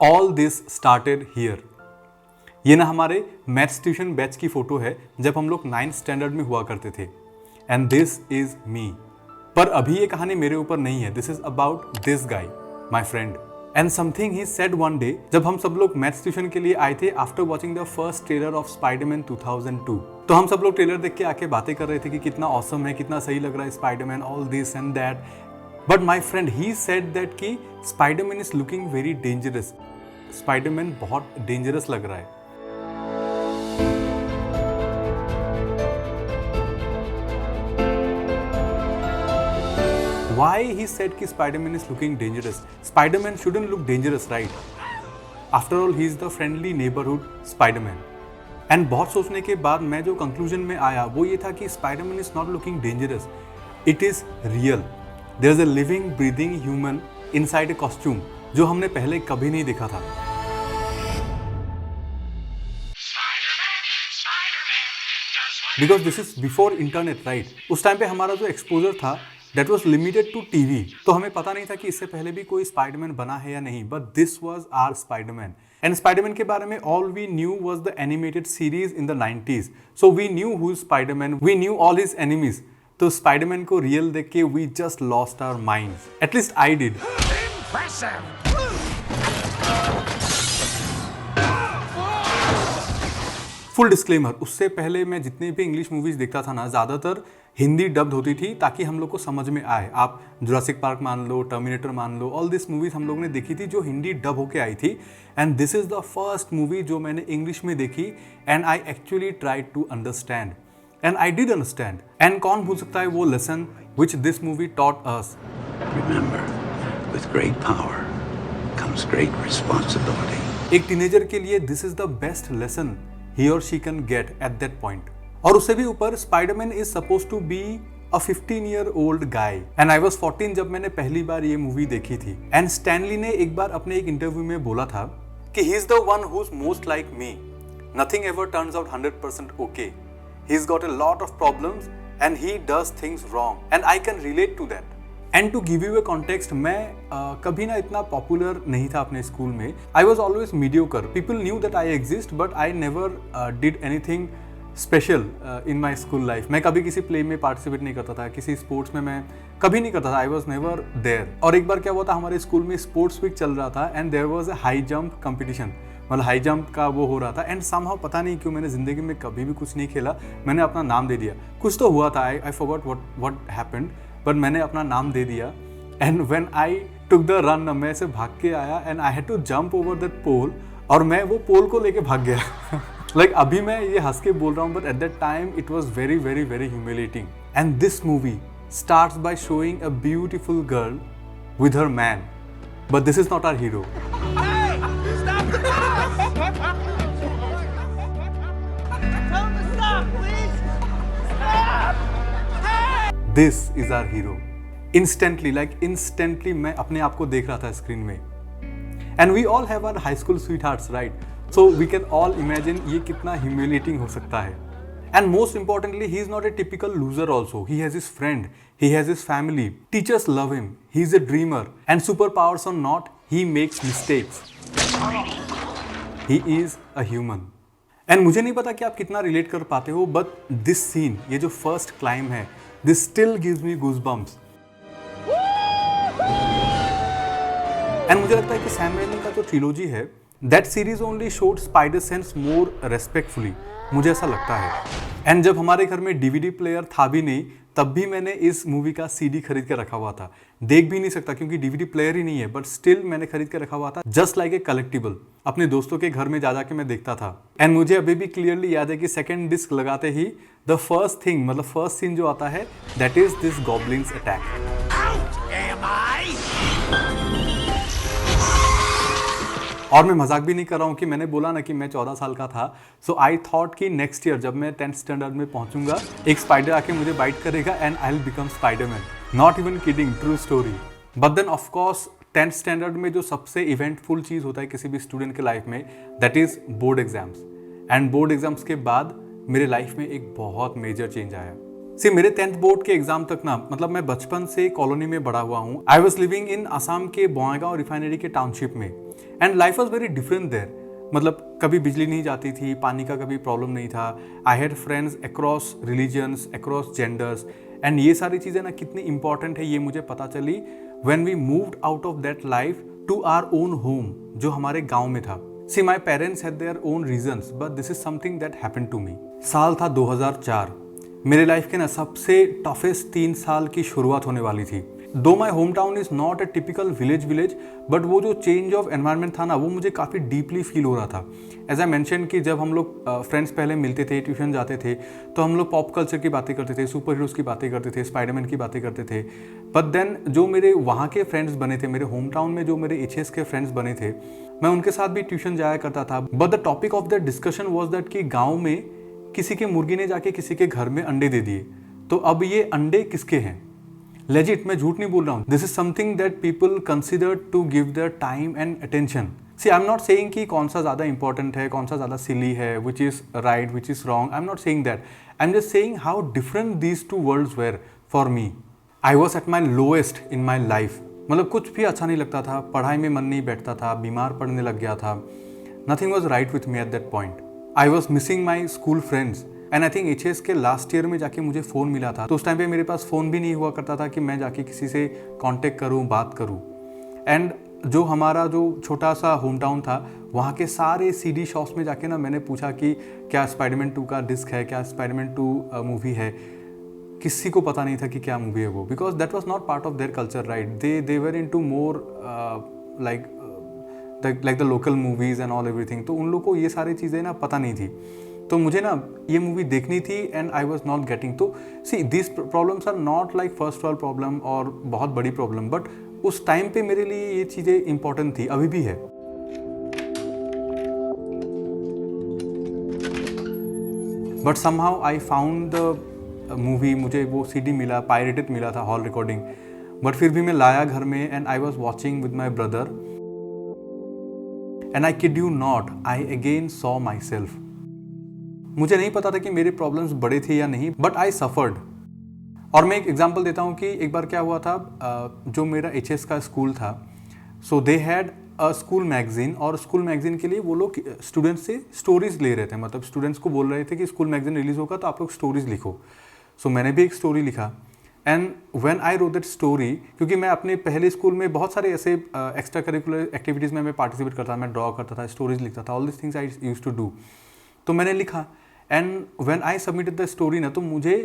All this started here. ये ना हमारे मैथ्स ट्यूशन बैच की फोटो है जब हम लोग 9th स्टैंडर्ड में हुआ करते थे। एंड दिस इज मी। पर अभी ये कहानी मेरे ऊपर नहीं है। This is about this guy, my friend, and something he said one day जब हम सब लोग मैथ्स ट्यूशन के लिए आए थे after watching the first trailer of Spiderman 2002। तो हम सब लोग ट्रेलर देख के आके बातें कर रहे थे कि कितना ऑसम है, कितना सही लग रहा है Spiderman, all this and that. But my friend he said that कि Spiderman is looking very dangerous. Spiderman बहुत डेंजरस लग रहा है। Why he said कि Spider-Man is looking dangerous? Spider-Man shouldn't look dangerous, right? After all, he is the friendly neighborhood Spider-Man. And बहुत सोचने के बाद मैं जो conclusion में आया वो ये था कि Spider-Man is not looking dangerous. It is real. There is a living, breathing human inside a costume जो हमने पहले कभी नहीं देखा था। Because this is before internet, right? उस टाइम पे हमारा जो exposure था That was limited to TV. तो हमें पता नहीं था कि इससे पहले भी कोई स्पाइडरमैन बना है या नहीं, but this was our Spider-Man. And Spiderman के बारे में all we knew was the animated series in the 90s. So we knew who is Spider-Man. We knew all his enemies. तो स्पाइडरमैन को रियल देख के we just lost our minds. At least I did. Impressive. Full disclaimer, उससे पहले मैं जितने भी English movies देखता था ना, ज़्यादातर हिंदी डब्ड होती थी ताकि हम लोग को समझ में आए। आप जुरासिक पार्क मान लो, टर्मिनेटर मान लो, ऑल दिस मूवीज हम लोग ने देखी थी जो हिंदी डब होके आई थी। And this is the first movie जो मैंने इंग्लिश में देखी and I actually tried to understand and I did understand. And कौन भूल सकता है वो lesson which this movie taught us. Remember, with great power comes great responsibility. एक टीनेजर के लिए this is the best lesson he or she can get at that point. और उससे भी ऊपर Spiderman is suppose to be a 15-year-old guy and I was 14 जब मैंने पहली बार ये मूवी देखी थी। एंड स्टैनली ने एक बार अपने एक इंटरव्यू में बोला था कि he is the one who's most like me. Nothing ever turns out 100% okay. He's got a lot of problems and he does things wrong and I can relate to that. And to give you a context, मैं कभी ना इतना popular नहीं था अपने school में। I was always mediocre. People knew that I exist but I never did anything special in my school life. मैं कभी किसी प्ले में पार्टिसिपेट नहीं करता था, किसी स्पोर्ट्स में मैं कभी नहीं करता था। I was never there. और एक बार क्या हुआ था, हमारे स्कूल में स्पोर्ट्स वीक चल रहा था and there was a high jump competition, मतलब हाई जंप का वो हो रहा था। एंड समहाउ पता नहीं क्यों मैंने जिंदगी में कभी भी कुछ नहीं खेला, मैंने अपना नाम दे दिया। कुछ तो हुआ था, I forgot what happened, but मैंने अपना नाम दे दिया। And when I took the run, मैं ऐसे भाग के आया and I had to jump over that pole, और मैं वो पोल को लेके भाग गया। लाइक अभी मैं ये हंस के बोल रहा हूँ but at that time it was very very very humiliating. And this movie starts by showing a beautiful girl with her man, but this is not our hero. This is our hero. Instantly मैं अपने आप को देख रहा था screen में। And we all have our high school sweethearts, right? So we can all imagine ये कितना humiliating हो सकता है। And most importantly, he is not a typical loser also. He has his friend, he has his family. Teachers love him. He is a dreamer. And superpowers or not, he makes mistakes. He is a human. And मुझे नहीं पता कि आप कितना relate कर पाते हो, but this scene, ये जो फर्स्ट क्लाइम है, this still gives me goosebumps. And मुझे लगता है कि सैम रेमी का जो ट्रिलॉजी है, that series only showed spider sense more respectfully, मुझे ऐसा लगता है। एंड जब हमारे घर में डीवीडी प्लेयर था भी नहीं, तब भी मैंने इस मूवी का सीडी खरीद के रखा हुआ था। देख भी नहीं सकता क्योंकि डीवीडी प्लेयर ही नहीं है, बट स्टिल मैंने खरीद के रखा हुआ था, जस्ट लाइक ए कलेक्टिबल। अपने दोस्तों के घर में जा के मैं देखता था। एंड मुझे अभी भी क्लियरली याद है कि सेकंड डिस्क लगाते ही द फर्स्ट थिंग, मतलब फर्स्ट सीन जो आता है, that is this goblins attack. और मैं मजाक भी नहीं कर रहा हूँ कि मैंने बोला ना कि मैं 14 साल का था। सो आई थॉट कि नेक्स्ट ईयर जब मैं 10th स्टैंडर्ड में पहुंचूंगा, एक स्पाइडर आके मुझे बाइट करेगा and I will become Spiderman. Not even kidding, true story. But then of course 10th standard में जो सबसे इवेंटफुल चीज़ होता है किसी भी स्टूडेंट के लाइफ में, that is board exams. And board exams के बाद मेरे लाइफ में एक बहुत मेजर चेंज आया। सी मेरे 10th बोर्ड के एग्जाम तक ना, मतलब मैं बचपन से कॉलोनी में बड़ा हुआ हूँ। I was living in Assam के बोंगाईगांव रिफाइनरी के टाउनशिप में। And life was very different there. मतलब कभी बिजली नहीं जाती थी, पानी का कभी प्रॉब्लम नहीं था। I had friends across religions, across genders, and ये सारी चीज़ें ना कितनी इंपॉर्टेंट है ये मुझे पता चली when we moved out of that life to our own home, जो हमारे गांव में था। See my parents had their own reasons, but this is something that happened to me. साल था 2004, मेरे लाइफ के ना सबसे टफेस्ट 3 साल की शुरुआत होने वाली थी। दो my home town is not a typical village, but वो जो चेंज ऑफ एनवायरनमेंट था ना, वो मुझे काफ़ी डीपली फील हो रहा था। एज आई मैंशन कि जब हम लोग फ्रेंड्स पहले मिलते थे, ट्यूशन जाते थे, तो हम लोग पॉप कल्चर की बातें करते थे, सुपर हीरोज़ की बातें करते थे, स्पाइडरमैन की बातें करते थे। बट देन जो मेरे वहाँ के फ्रेंड्स बने थे, मेरे होम टाउन में जो मेरे एचएस के फ्रेंड्स बने थे, मैं उनके साथ भी ट्यूशन जाया करता था। But the topic of the discussion was that कि गाँव में किसी के मुर्गी ने जाके किसी के घर में अंडे दे दिए, तो अब ये अंडे किसके हैं? लेजिट, मैं झूठ नहीं बोल रहा हूँ। This is something that people consider to give their time and attention. See, I am not saying कि कौन सा ज़्यादा इंपॉर्टेंट है, कौन सा ज़्यादा सिली है, which is right, which is wrong. I am not saying that. I am just saying how different these two worlds were for me. I was at my lowest in my life. मतलब कुछ भी अच्छा नहीं लगता था, पढ़ाई में मन नहीं बैठता था, बीमार पड़ने लग गया था। Nothing was right with me at that point. I was missing my school friends and I think HS के लास्ट ईयर में जाके मुझे फ़ोन मिला था। तो उस टाइम पे मेरे पास फ़ोन भी नहीं हुआ करता था कि मैं जाके किसी से कांटेक्ट करूं, बात करूं। एंड जो हमारा जो छोटा सा होम टाउन था, वहाँ के सारे सीडी शॉप्स में जाके ना मैंने पूछा कि क्या स्पाइडरमैन 2 का डिस्क है, क्या स्पाइडरमैन 2 मूवी है। किसी को पता नहीं था कि क्या मूवी है वो, because that was not part of their culture, right. They were into more like the local movies and all everything. तो उन लोगों को ये सारी चीज़ें ना पता नहीं थी। तो मुझे ना ये मूवी देखनी थी and I was not getting. तो see, this problems are not like first world problem और बहुत बड़ी प्रॉब्लम, बट उस टाइम पे मेरे लिए ये चीज़ें इंपॉर्टेंट थी, अभी भी है। But somehow I found the movie. मुझे वो सीडी मिला, पायरेटेड मिला था, हॉल रिकॉर्डिंग। बट फिर भी मैं लाया घर में and I was watching with my brother and I kid you not, I again saw my self. मुझे नहीं पता था कि मेरे प्रॉब्लम्स बड़े थे या नहीं, बट आई सफर्ड। और मैं एक एग्जांपल देता हूँ कि एक बार क्या हुआ था, जो मेरा एचएस का स्कूल था, so they had a school magazine, और स्कूल मैगजीन के लिए वो लोग स्टूडेंट्स से स्टोरीज ले रहे थे। मतलब स्टूडेंट्स को बोल रहे थे कि स्कूल मैगजीन रिलीज होगा तो आप लोग स्टोरीज लिखो। सो मैंने भी एक स्टोरी लिखा and when I wrote that story, क्योंकि मैं अपने पहले स्कूल में बहुत सारे ऐसे एक्स्ट्रा करिकुलर एक्टिविटीज़ में मैं पार्टिसिपेट करता था, मैं ड्रॉ करता था, स्टोरीज लिखता था, all this things I use to do. तो मैंने लिखा and when I submitted the story ना, तो मुझे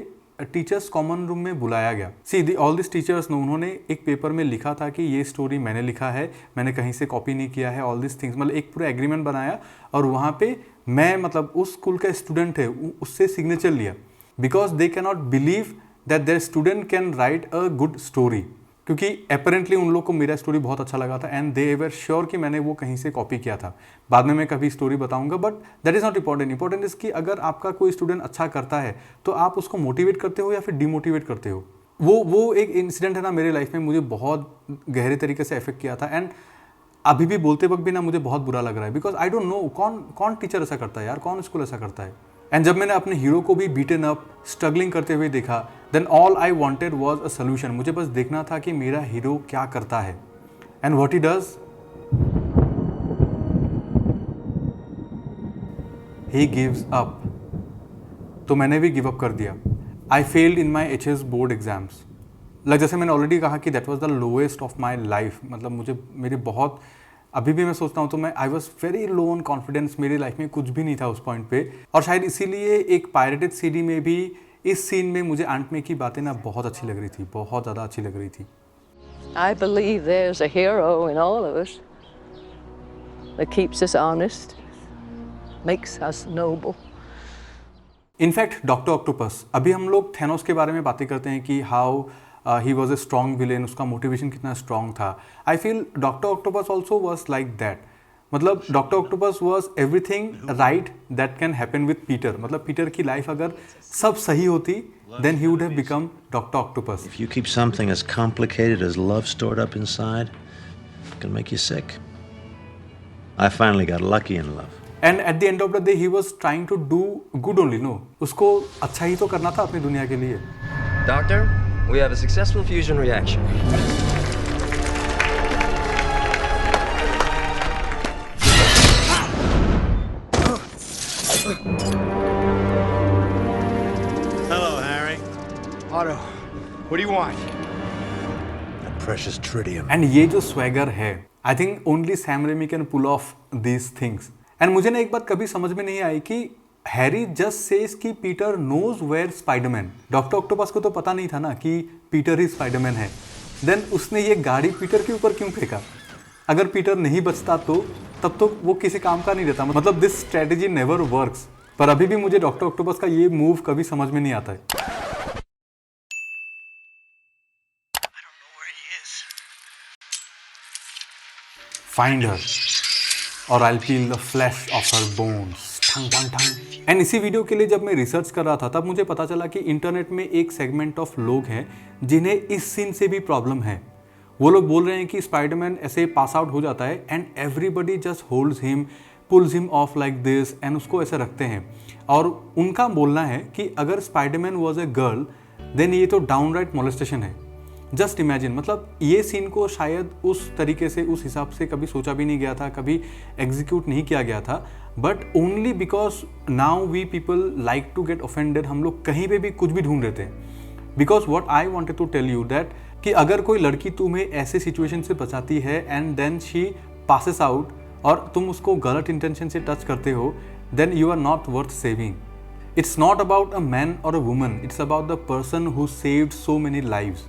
टीचर्स कॉमन रूम में बुलाया गया। सी, ऑल दिस टीचर्स ने, उन्होंने एक पेपर में लिखा था कि ये स्टोरी मैंने लिखा है, मैंने कहीं से कॉपी नहीं किया है, ऑल दिस थिंग्स। मतलब एक पूरा एग्रीमेंट बनाया और वहाँ पे मैं, मतलब उस स्कूल का स्टूडेंट है, उससे सिग्नेचर लिया, because they can not believe that their student can write a good story. क्योंकि अपेरेंटली उन लोग को मेरा स्टोरी बहुत अच्छा लगा था एंड दे वर श्योर कि मैंने वो कहीं से कॉपी किया था। बाद में मैं कभी स्टोरी बताऊंगा, but that is not important. Important is कि अगर आपका कोई स्टूडेंट अच्छा करता है तो आप उसको मोटिवेट करते हो या फिर डिमोटिवेट करते हो। वो एक इंसिडेंट है ना मेरे लाइफ में, मुझे बहुत गहरे तरीके से अफेक्ट किया था एंड अभी भी बोलते वक्त भी ना मुझे बहुत बुरा लग रहा है, बिकॉज आई डोंट नो कौन टीचर ऐसा करता है यार, कौन स्कूल ऐसा करता है। एंड जब मैंने अपने हीरो को भी बीटन अप, स्ट्रगलिंग करते हुए देखा, then all I wanted was a solution. मुझे बस देखना था कि मेरा हीरो क्या करता है and what he does, he gives up. तो मैंने भी गिव अप कर दिया। I failed in my HS board exams. जैसे मैंने ऑलरेडी कहा कि that was the lowest of my life. मतलब मुझे मेरे बहुत, अभी भी मैं सोचता हूँ तो मैं I was very low on confidence, मेरी लाइफ में कुछ भी नहीं था उस पॉइंट पे। और शायद इसीलिए एक पायरेटेड सीडी में भी इस सीन में मुझे आंट मे की बातें ना बहुत अच्छी लग रही थी, बहुत ज़्यादा अच्छी लग रही थी। I believe there's a hero in all of us that keeps us honest, makes us noble. In fact doctor octopus, अभी हम लोग थैनोस के बारे में बातें करते हैं कि how he was a strong villain, उसका मोटिवेशन कितना स्ट्रॉन्ग था। I feel Doctor Octopus also was like that. मतलब Doctor Octopus was everything right that can happen with Peter. मतलब पीटर की लाइफ अगर सब सही होती, then he would have become Doctor Octopus. If you keep something as complicated as love stored up inside, it can make you sick. I finally got lucky in love. And at the end of the day he was trying to do good only. No, उसको अच्छा ही तो करना था अपनी दुनिया के लिए। Doctor, we have a successful fusion reaction. What do you want? That precious tritium. And ये जो स्वैगर है, I think only Sam Raimi can pull off these things. And मुझे ना एक बात कभी समझ में नहीं आई कि हैरी जस्ट सेज कि Peter knows where Spiderman. Doctor Octopus को तो पता नहीं था ना कि पीटर ही स्पाइडरमैन है. देन उसने ये गाड़ी पीटर के ऊपर क्यों फेंका? अगर पीटर नहीं बचता तो तब तो वो किसी काम का नहीं रहता. मतलब दिस स्ट्रेटेजी नेवर वर्क्स. पर अभी भी मुझे डॉक्टर ऑक्टोपस का ये मूव कभी समझ में नहीं आता है. Find her, or I'll peel the flesh of her bones. ठंग ठंग ठंग. एंड इसी वीडियो के लिए जब मैं रिसर्च कर रहा था तब मुझे पता चला कि इंटरनेट में एक सेगमेंट ऑफ लोग हैं जिन्हें इस सीन से भी प्रॉब्लम है. वो लोग बोल रहे हैं कि स्पाइडरमैन ऐसे पास आउट हो जाता है and everybody just holds him, pulls him off like this and उसको ऐसे रखते हैं. और उनका बोलना है कि अगर Spiderman was a girl then ये तो डाउनराइट मोलेस्टेशन है. जस्ट इमेजिन, मतलब ये सीन को शायद उस तरीके से, उस हिसाब से कभी सोचा भी नहीं गया था, कभी एग्जीक्यूट नहीं किया गया था. But only because now we people like to get offended, हम लोग कहीं पे भी कुछ भी ढूंढ लेते हैं. Because what I wanted to tell you that कि अगर कोई लड़की तुम्हें ऐसे सिचुएशन से बचाती है and then she passes out और तुम उसको गलत इंटेंशन से टच करते हो, then you are not worth saving. It's not about a man और a woman, it's about the person who saved so many lives.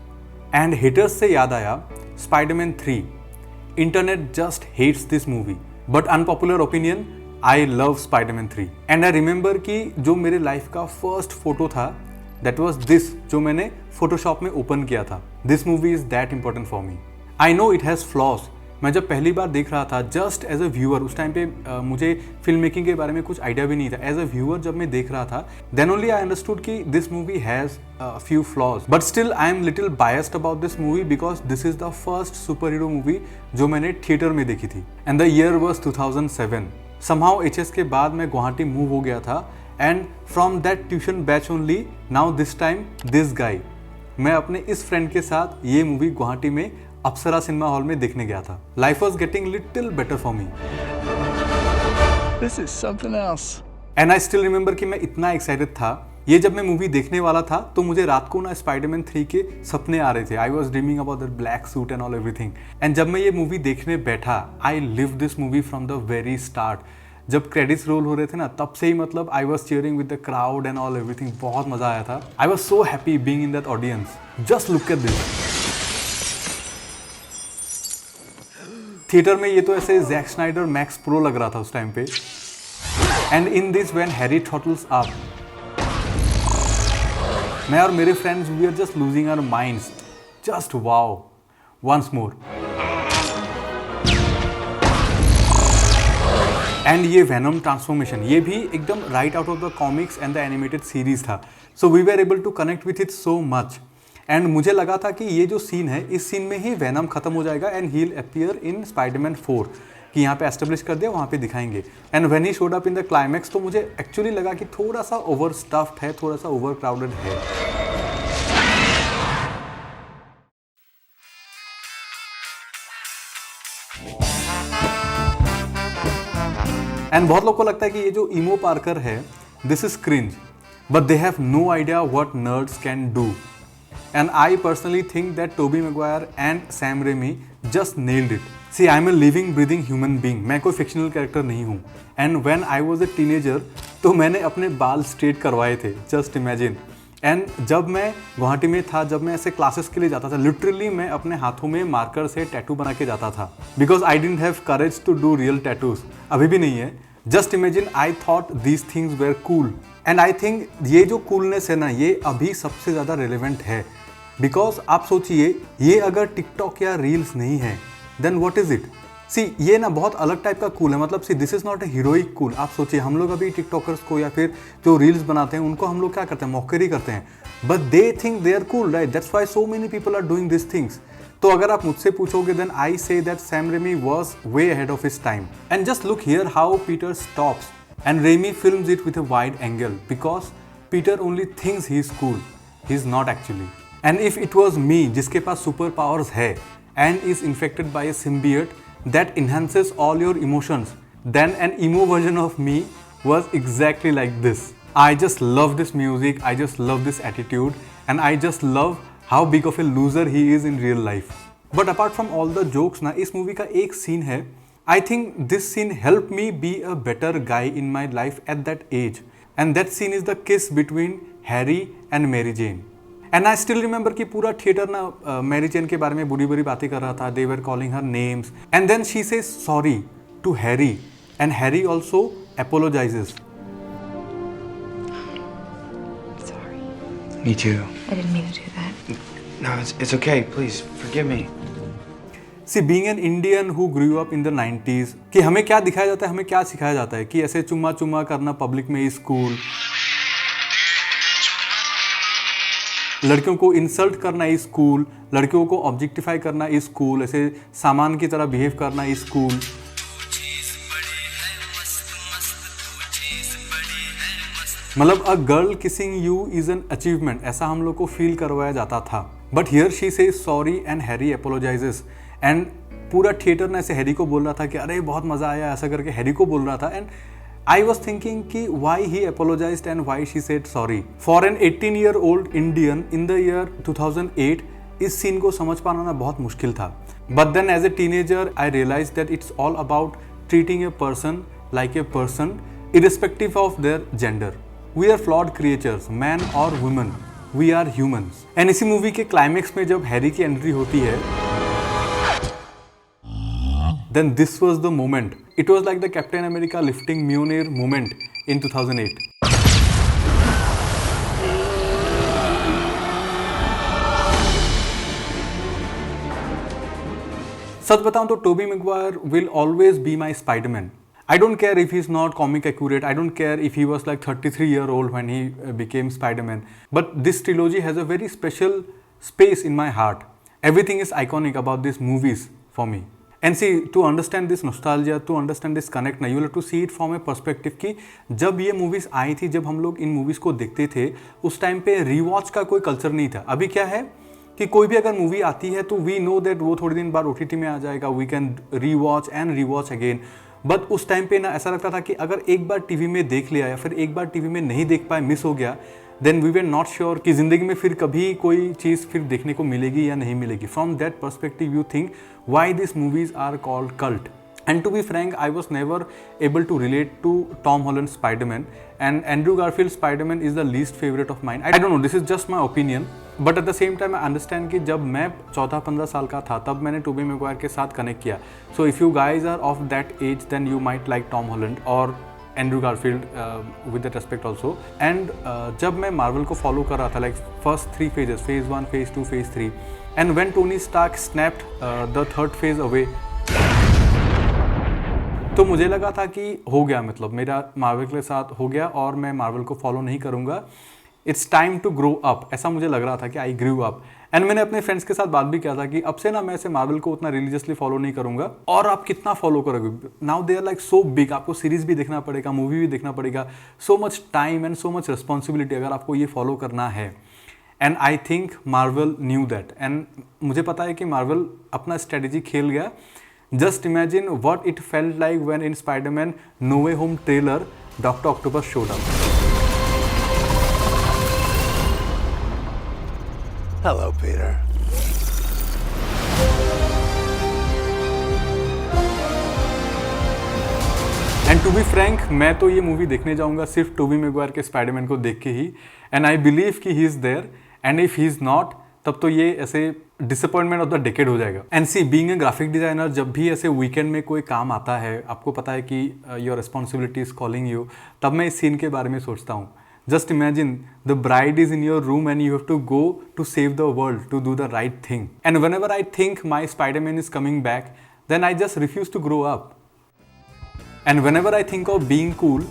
And haters से याद आया, Spiderman 3, internet just hates this movie. But unpopular opinion, I love Spiderman 3. And I remember कि जो मेरे life का first photo था that was this, जो मैंने फोटोशॉप में ओपन किया था. This movie is that important for me. I know it has flaws. मैं जब पहली बार देख रहा था जस्ट एज अ व्यूअर, उस टाइम पे मुझे फिल्म मेकिंग के बारे में कुछ आइडिया भी नहीं था. एज अ व्यूअर जब मैं देख रहा था देन ओनली आई अंडरस्टूड कि this movie has few flaws. But still I am little biased about this movie because this is the first super hero movie जो मैंने थिएटर में देखी थी. And the year was 2007. Somehow HS के बाद मैं Guwahati move हो गया था and from that tuition batch only now this time this guy. मैं अपने इस फ्रेंड के साथ ये मूवी गुवाहाटी में अप्सरा सिनेमा हॉल में देखने गया था. Life was getting little better for me. This is something else. And I still remember कि मैं इतना एक्साइटेड था. ये जब मैं मूवी देखने वाला था तो मुझे रात को ना स्पाइडरमैन 3 के सपने आ रहे थे. I was dreaming about that black suit and all everything. And जब मैं ये मूवी देखने बैठा, I live this movie from the very start. जब क्रेडिट्स रोल हो रहे थे ना तब से ही, मतलब I was cheering with the crowd and all everything. बहुत मजा आया था. I was so happy being in that audience. Just look at this. Theatre में ये तो ऐसे जैक स्नाइडर मैक्स प्रो लग रहा था उस टाइम पे. And in this when Harry throttles up, मैं और मेरे friends we are just losing our minds. Just wow. Once more. And ये वेनम ट्रांसफॉर्मेशन, ये भी एकदम right out of the comics and the animated series था. So we were able to connect with it so much. And मुझे लगा था कि ये जो सीन है, इस सीन में ही वेनम खत्म हो जाएगा and he will appear in Spiderman 4, कि यहाँ पे एस्टेब्लिश कर दिया, वहाँ पे दिखाएंगे. And when he showed up in the climax तो मुझे एक्चुअली लगा कि थोड़ा सा ओवर स्टफ्ड है, थोड़ा सा ओवर क्राउडेड है. एंड बहुत लोग को लगता है कि ये जो ईमो पार्कर है this is cringe, but they have no idea what nerds can do. And I personally think that Tobey Maguire and Sam Raimi just nailed it. See, I'm a living, breathing human being. मैं कोई fictional character नहीं हूँ. And when I was a teenager, तो मैंने अपने बाल straight करवाए थे. Just imagine. And जब मैं गुवाहाटी में था, जब मैं ऐसे क्लासेस के लिए जाता था, literally मैं अपने हाथों में मार्कर से टैटू बना के जाता था. Because I didn't have courage to do real tattoos. अभी भी नहीं है. Just imagine, I thought these things were cool. And I think ये जो coolness है ना, ये अभी सबसे ज़्यादा relevant है. बिकॉज आप सोचिए, ये अगर टिकटॉक या रील्स नहीं है then what is it. See, ये ना बहुत अलग टाइप का कूल है. मतलब see, this is not a heroic cool. आप सोचिए, हम लोग अभी टिकटॉकर्स को या फिर जो रील्स बनाते हैं उनको हम लोग क्या करते हैं, मॉकेरी करते हैं. But they think they are cool, right? That's why so many people are doing this things. तो अगर आप मुझसे पूछोगे then I say that Sam Raimi was way ahead of his time. And just look here how Peter stops and Raimi films it with a wide angle because Peter only thinks he is cool. He is not actually. And if it was me जिसके पास super powers है and is infected by a symbiote that enhances all your emotions, then an emo version of me was exactly like this. I just love this music, I just love this attitude, and I just love how big of a loser he is in real life. But apart from all the jokes ना, इस movie का एक scene है, I think this scene help me be a better guy in my life at that age, and that scene is the kiss between Harry and Mary Jane. And I still remember कि पूरा theatre ना Mary Jane के बारे में बुरी बुरी बातें कर रहा था, they were calling her names, and then she says sorry to Harry, and Harry also apologizes. Sorry. Me too. I didn't mean to do that. No, it's okay. Please, forgive me. See, being an Indian who grew up in the 90s, कि हमें क्या दिखाया जाता है, हमें क्या सिखाया जाता है कि ऐसे चुम्मा चुम्मा करना पब्लिक में इज कूल, लड़कियों को इंसल्ट करना इज कूल, लड़कियों को ऑब्जेक्टिफाई करना इज कूल, ऐसे सामान की तरह बिहेव करना इज कूल। मतलब a girl kissing you is an achievement, ऐसा हम लोग को फील करवाया जाता था। But here she says sorry and Harry apologizes, एंड पूरा थिएटर ने ऐसे हैरी को बोल रहा था कि अरे बहुत मजा आया, ऐसा करके हैरी को बोल रहा था। एंड आई वॉज थिंकिंग कि why he apologized and why she said sorry. For an 18-year-old Indian in the year 2008 इस सीन को समझ पाना ना बहुत मुश्किल था। But then as a teenager I realize that it's all about treating a person like a person irrespective of their gender. We are flawed creatures, man or woman. We are humans. And इसी movie के climax में जब Harry की entry होती है, then this was the moment. It was like the Captain America lifting Mjolnir moment in 2008. सच बताऊं तो Toby Maguire will always be my Spider-Man. I don't care if he's not comic accurate. I don't care if he was like 33-year-old when he became Spider-Man. But this trilogy has a very special space in my heart. Everything is iconic about these movies for me. And see, to understand this nostalgia, to understand this connect, you will have to see it from a perspective कि जब ये movies आई थी, जब हम लोग इन movies को देखते थे, उस टाइम पे rewatch का कोई culture नहीं था। अभी क्या है कि कोई भी अगर मूवी आती है तो वी नो दैट वो थोड़ी दिन बाद OTT में आ जाएगा, we can rewatch and rewatch again. But उस टाइम पे ना ऐसा लगता था कि अगर एक बार टीवी में देख लिया या फिर एक बार टीवी में नहीं देख पाए, मिस हो गया, then we were not sure कि ज़िंदगी में फिर कभी कोई चीज़ फिर देखने को मिलेगी या नहीं मिलेगी। From that perspective you think why this movies are called cult. And to be frank, I was never able to relate to Tom Holland's Spider-Man, and Andrew Garfield's Spider-Man is the least favorite of mine. I don't know, this is just my opinion, but at the same time I understand कि जब मैं 14-15 साल का था तब मैंने Tobey Maguire के साथ कनेक्ट किया। So if you guys are of that age, then you might like Tom Holland or Andrew Garfield with that respect also. And जब मैं Marvel को follow कर रहा था, like first 3 phases, phase 1, phase 2, phase 3, and when Tony Stark snapped the third phase away, तो मुझे लगा था कि हो गया, मतलब मेरा मार्वल के साथ हो गया और मैं मार्वल को फॉलो नहीं करूँगा, it's time to grow up, ऐसा मुझे लग रहा था कि आई ग्रू अप। एंड मैंने अपने फ्रेंड्स के साथ बात भी किया था कि अब से ना मैं ऐसे मार्वल को उतना रिलीजियसली फॉलो नहीं करूँगा। और आप कितना फॉलो करोगे, now they are like so big, आपको सीरीज भी देखना पड़ेगा, मूवी भी देखना पड़ेगा, so much time and so much responsibility अगर आपको ये फॉलो करना है। And I think Marvel knew that, and मुझे पता है कि मार्वल अपना स्ट्रेटेजी खेल गया। Just imagine what it felt like when in Spider-Man No Way Home trailer, Dr. Octopus showed up. Hello, Peter. And to be frank, मैं तो ये मूवी देखने जाऊंगा सिर्फ टोबी मैगवायर के स्पाइडरमैन को देख के ही। And I believe कि he is there, and if he is not, तब तो ये ऐसे डिसअपॉइंटमेंट ऑफ द डेकेड हो जाएगा। And see, being a graphic designer, जब भी ऐसे वीकेंड में कोई काम आता है, आपको पता है कि your responsibility is calling you, तब मैं इस सीन के बारे में सोचता हूँ। Just imagine the bride is in your room and you have to go to save the world, to do the right thing. And whenever I think my Spiderman is coming back, then I just refuse to grow up. And whenever I think of being cool,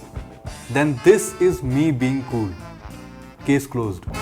then this is me being cool. Case closed.